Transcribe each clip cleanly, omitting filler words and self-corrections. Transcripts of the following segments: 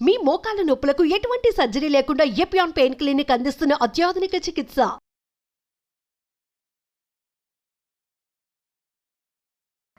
మీ మోకాల నొప్పులకు ఎటువంటి సర్జరీ లేకుండా ఎపియాన్ పెయిన్ క్లినిక్ అందిస్తున్న అత్యాధునిక చికిత్స.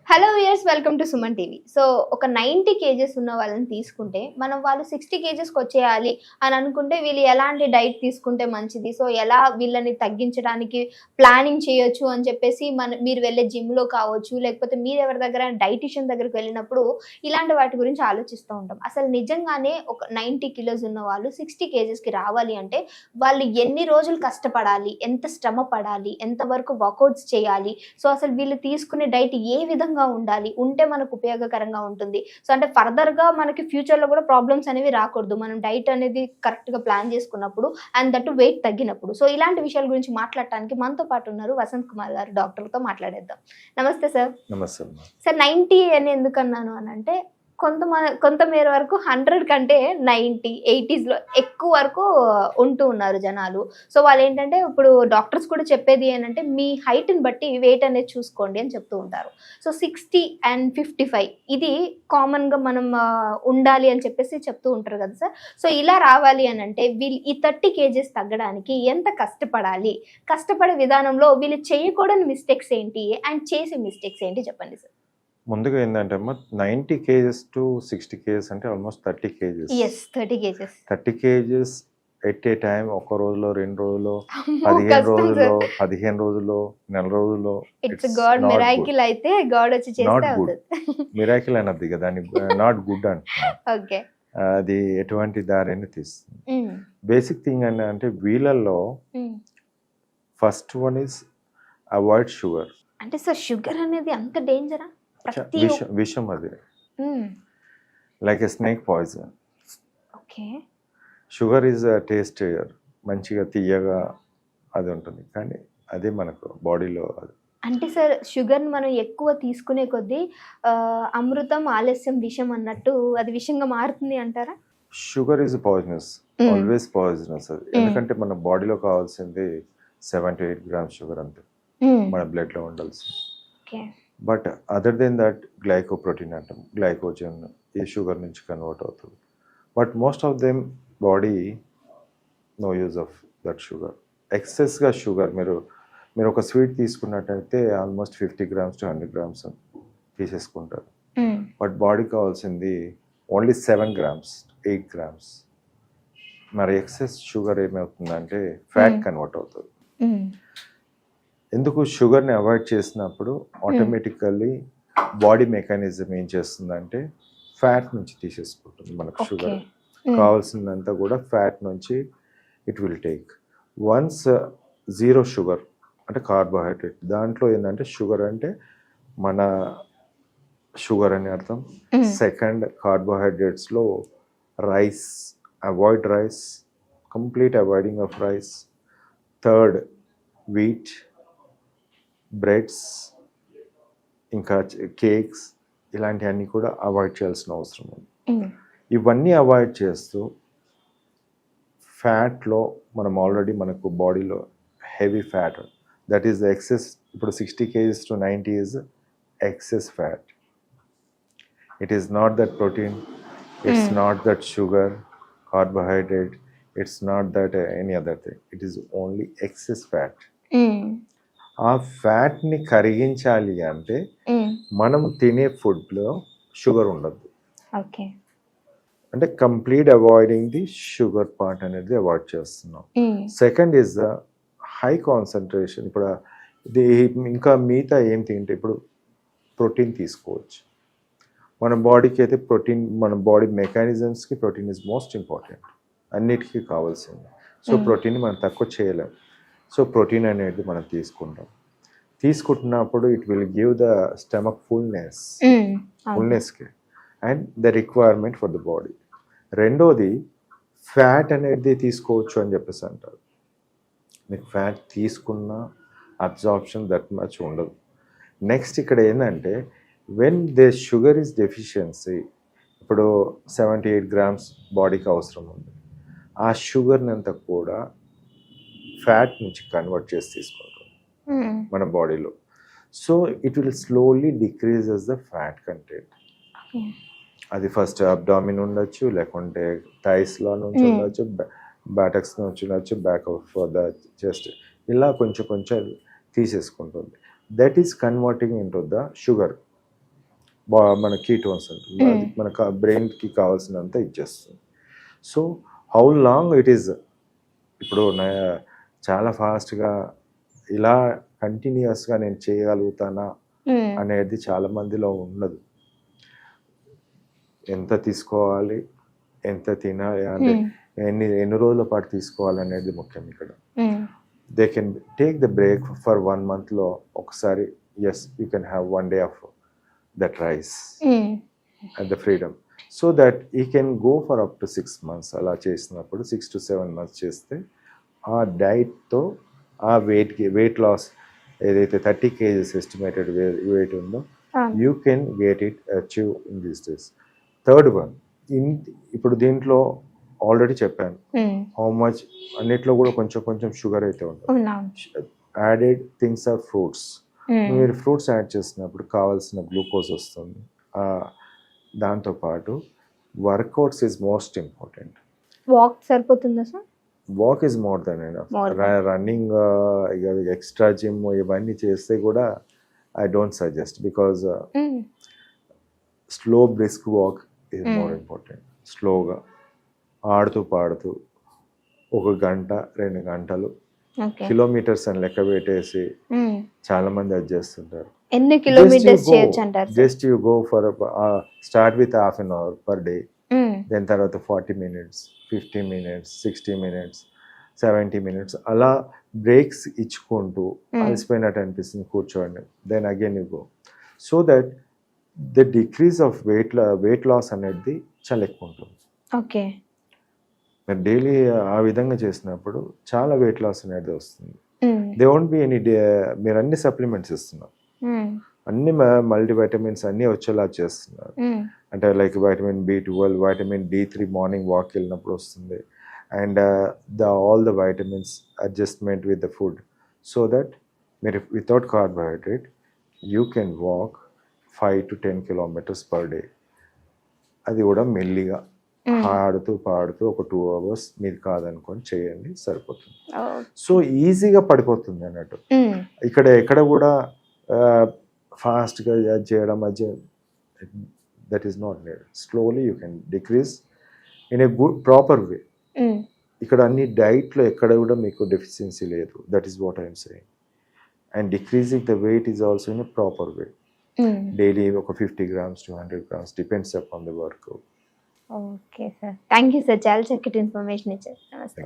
Hello viewers, welcome to Suman TV. So ఒక 90 కేజెస్ ఉన్న వాళ్ళని తీసుకుంటే మనం వాళ్ళు 60 కేజెస్కి వచ్చేయాలి అని అనుకుంటే వీళ్ళు ఎలాంటి డైట్ తీసుకుంటే మంచిది, సో ఎలా వీళ్ళని తగ్గించడానికి ప్లానింగ్ చేయొచ్చు అని చెప్పేసి మీరు వెళ్ళే జిమ్లో కావచ్చు, లేకపోతే మీరు ఎవరి దగ్గర డైటిషియన్ దగ్గరికి వెళ్ళినప్పుడు ఇలాంటి వాటి గురించి ఆలోచిస్తూ ఉంటాం. అసలు నిజంగానే ఒక 90 కిలోస్ ఉన్న వాళ్ళు 60 కేజెస్కి రావాలి అంటే వాళ్ళు ఎన్ని రోజులు కష్టపడాలి, ఎంత శ్రమ పడాలి, ఎంతవరకు వర్కౌట్స్ చేయాలి, సో అసలు వీళ్ళు తీసుకునే డైట్ ఏ విధంగా ఉండాలి, ఉంటే మనకు ఉపయోగకరంగా ఉంటుంది. సో అంటే ఫర్దర్ గా మనకి ఫ్యూచర్ లో కూడా ప్రాబ్లమ్స్ అనేవి రాకూడదు మనం డైట్ అనేది కరెక్ట్ గా ప్లాన్ చేసుకున్నప్పుడు, అండ్ దట్ వెయిట్ తగ్గినప్పుడు. సో ఇలాంటి విషయాల గురించి మాట్లాడటానికి మనతో పాటు ఉన్నారు వసంత్ కుమార్ గారు, డాక్టర్తో మాట్లాడేద్దాం. నమస్తే సార్. నమస్తే సార్, 90 అని ఎందుకు అన్నాను అని అంటే కొంతమేర వరకు 100 కంటే 90, 80s లో ఎక్కువ వరకు ఉంటూ ఉన్నారు జనాలు. సో వాళ్ళు ఏంటంటే ఇప్పుడు డాక్టర్స్ కూడా చెప్పేది ఏంటంటే మీ హైట్ని బట్టి వెయిట్ అనేది చూసుకోండి అని చెప్తూ ఉంటారు. సో 60 and 55 ఇది కామన్గా మనం ఉండాలి అని చెప్పేసి చెప్తూ ఉంటారు కదా సార్. సో ఇలా రావాలి అని అంటే వీళ్ళు ఈ 30 కేజెస్ తగ్గడానికి ఎంత కష్టపడాలి, కష్టపడే విధానంలో వీళ్ళు చేయకూడని మిస్టేక్స్ ఏంటి అండ్ చేసే మిస్టేక్స్ ఏంటి చెప్పండి సార్. ముందుగా ఏంటంటే 90 కేజెస్ టు 60 కేజెస్ అంటే almost 30 kgs. 30 kgs at a time, ఒక రోజులో, 2 రోజుల్లో, 15 రోజుల్లో, 15 రోజుల్లో, నెల రోజుల్లో. It's God miracle. అయితే గాడ్ వచ్చి చేస్తే అవుతుంది. మిరాకిల్ అన్నది కదా, దాన్ని నాట్ గుడ్ అంటున్నాను. ఓకే, అది ఎటువంటి దారిని తీస్తుంది. బేసిక్ థింగ్ అంటే వీళ్ళల్లో first one is avoid sugar. అంటే సార్ షుగర్ అనేది అంత డేంజరా? విషం అది, like a snake poison. Okay, sugar is tastier, మంచిగా తీయగా అది ఉంటుంది, కానీ అదే మనకు బాడీలో అది. అంటే సార్ షుగర్ని మనం ఎక్కువ తీసుకునే కొద్దీ అమృతం ఆలస్యం విషం అన్నట్టు అది విషంగా మారుతుంది అంటారా? Sugar is poisonous, always poisonous అది. ఎందుకంటే మన బాడీలో కావాల్సింది 7 to 8 grams షుగర్ అంతే మన బ్లడ్లో ఉండాల్సింది. But other than that glycoprotein అంటాం, గ్లైకోజన్ ఈ షుగర్ నుంచి కన్వర్ట్ అవుతుంది. But most of them body no use of that sugar. ఎక్సెస్గా షుగర్ మీరు ఒక స్వీట్ తీసుకున్నట్టయితే ఆల్మోస్ట్ 50 grams to 100 grams తీసేసుకుంటారు. బట్ బాడీ కావాల్సింది ఓన్లీ 7 grams, 8 grams. మరి ఎక్సెస్ షుగర్ ఏమవుతుందంటే ఫ్యాట్ కన్వర్ట్ అవుతుంది. ఎందుకు షుగర్ని అవాయిడ్ చేసినప్పుడు ఆటోమేటికల్లీ బాడీ మెకానిజం ఏం చేస్తుందంటే ఫ్యాట్ నుంచి తీసేసుకుంటుంది. మనకు షుగర్ కావాల్సిందంతా కూడా ఫ్యాట్ నుంచి it will take. Once zero sugar అంటే కార్బోహైడ్రేట్, దాంట్లో ఏంటంటే షుగర్ అంటే మన షుగర్ అని అర్థం. సెకండ్, కార్బోహైడ్రేట్స్లో rice, avoid rice, complete avoiding of rice. Third, wheat, breads, ఇంకా కేక్స్, ఇలాంటివన్నీ కూడా అవాయిడ్ చేయాల్సిన అవసరం ఉంది. ఇవన్నీ అవాయిడ్ చేస్తూ ఫ్యాట్లో మనం ఆల్రెడీ మనకు బాడీలో heavy fat, that is the excess. ఇప్పుడు 60 kgs to 90 is excess fat. It is not that protein, it's not that sugar, carbohydrate, it's not that any other thing. It is only excess fat. ఆ ఫ్యాట్ని కరిగించాలి అంటే మనం తినే ఫుడ్లో sugar ఉండదు. Okay, అంటే complete avoiding the sugar part అనేది avoid చేస్తున్నాం. Second is the high concentration. ఇప్పుడు ఇది ఇంకా మిగతా ఏం తింటే ఇప్పుడు ప్రోటీన్ తీసుకోవచ్చు. మన బాడీకి అయితే ప్రోటీన్, మన బాడీ మెకానిజమ్స్కి ప్రోటీన్ ఈజ్ మోస్ట్ ఇంపార్టెంట్, అన్నిటికీ కావాల్సింది. సో ప్రోటీన్ మనం తక్కువ చేయలేం. సో ప్రోటీన్ అనేది మనం తీసుకుంటున్నప్పుడు it will give the stomach ఫుల్నెస్కి and the requirement for the body. రెండోది, ఫ్యాట్ అనేది తీసుకోవచ్చు అని చెప్పేసి అంటారు. మీకు ఫ్యాట్ తీసుకున్న అబ్జార్ప్షన్ దట్ మచ్ ఉండదు. నెక్స్ట్ ఇక్కడ ఏంటంటే when they sugar is deficiency, ఇప్పుడు 78 grams బాడీకి అవసరం ఉంది, ఆ షుగర్ని అంతా కూడా ఫ్యాట్ నుంచి కన్వర్ట్ చేసి తీసుకుంటాం మన బాడీలో. So it will slowly decreases the fat content. అది ఫస్ట్ అబ్డామిన్ ఉండొచ్చు, లేకుంటే థైస్లో నుంచి ఉండొచ్చు, బ్యాటక్స్ నుంచి ఉండొచ్చు, బ్యాక్ ఆఫ్ ద చెస్ట్, ఇలా కొంచెం కొంచెం తీసేసుకుంటుంది. That is converting into the sugar, మన కీటోన్స్ అంటుంది, అది మన బ్రెయిన్కి కావాల్సినంత ఇచ్చేస్తుంది. So how long it is, ఇప్పుడు చాలా ఫాస్ట్గా ఇలా కంటిన్యూస్గా నేను చేయగలుగుతానా అనేది చాలా మందిలో ఉండదు. ఎంత తీసుకోవాలి, ఎంత తినాలి, అంటే ఎన్ని రోజుల పాటు తీసుకోవాలి అనేది ముఖ్యం ఇక్కడ. They can take the break for 1 monthలో ఒకసారి, yes you can have 1 day of that rice and the freedom, so that he can go for up to 6 months. అలా చేసినప్పుడు 6 to 7 months చేస్తే ఆ డైట్తో ఆ వెయిట్ లాస్ ఏదైతే 30 kgs ఎస్టిమేటెడ్ వెయిట్ ఉందో you can get it achieve in these days. Third one, ఇప్పుడు దీంట్లో already చెప్పాను హౌ మచ్, అన్నిట్లో కూడా కొంచెం కొంచెం షుగర్ అయితే ఉంటుంది. Added things or fruits. మీరు ఫ్రూట్స్ యాడ్ చేసినప్పుడు కావాల్సిన గ్లూకోజ్ వస్తుంది. దాంతోపాటు workouts is most important. Walk సరిపోతుందా sir? Walk is more than enough. Running, extra gym ఇవన్నీ చేస్తే కూడా I don't suggest, because slow brisk walk is more important. స్లోగా ఆడుతూ పాడుతూ 1 గంట 2 గంటలు, కిలోమీటర్స్ అని లెక్క పెట్టేసి చాలా మంది అది చేస్తుంటారు. ఎన్ని కిలోమీటర్స్ చేయొచ్చు అంటారు? Just you go for start with ½ an hour per day, then తర్వాత 40 minutes, 50 minutes, 60 minutes, 70 minutes, అలా బ్రేక్స్ ఇచ్చుకుంటూ అలసిపోయినట్టు అనిపిస్తుంది కూర్చోండి, then again you go, so that the decrease of weight loss అనేది చాలా ఎక్కువ ఉంటుంది. ఓకే, మీరు డైలీ ఆ విధంగా చేసినప్పుడు చాలా వెయిట్ లాస్ అనేది వస్తుంది. దే వోంట్ బి ఎనీ, మీరు అన్ని సప్లిమెంట్స్ ఇస్తున్నారు, అన్ని మల్టీవైటమిన్స్ అన్నీ వచ్చేలా చేస్తున్నారు. అంటే like vitamin B12, vitamin D3 morning walk వెళ్ళినప్పుడు వస్తుంది, and all the vitamins adjustment with the food, so that మీరు without carbohydrate you can walk 5 to 10 kilometers per day. అది కూడా మెల్లిగా ఆడుతూ పాడుతూ ఒక 2 hours మీరు కాదనుకొని చేయండి, సరిపోతుంది. సో ఈజీగా పడిపోతుంది అన్నట్టు. ఎక్కడ కూడా ఫాస్ట్గా చేయడం that is not need. Slowly you can decrease in a good proper way. ఇక్కడ అన్ని డైట్లో ఎక్కడ కూడా మీకు డెఫిషియన్సీ లేదు. That is what I'm saying. And decreasing the weight is also in a proper way. Daily ఒక 50 grams to 100 grams depends upon the work. Okay sir, thank you sir, చాలా చక్కటి ఇన్ఫర్మేషన్ ఇచ్చారు. నమస్తే.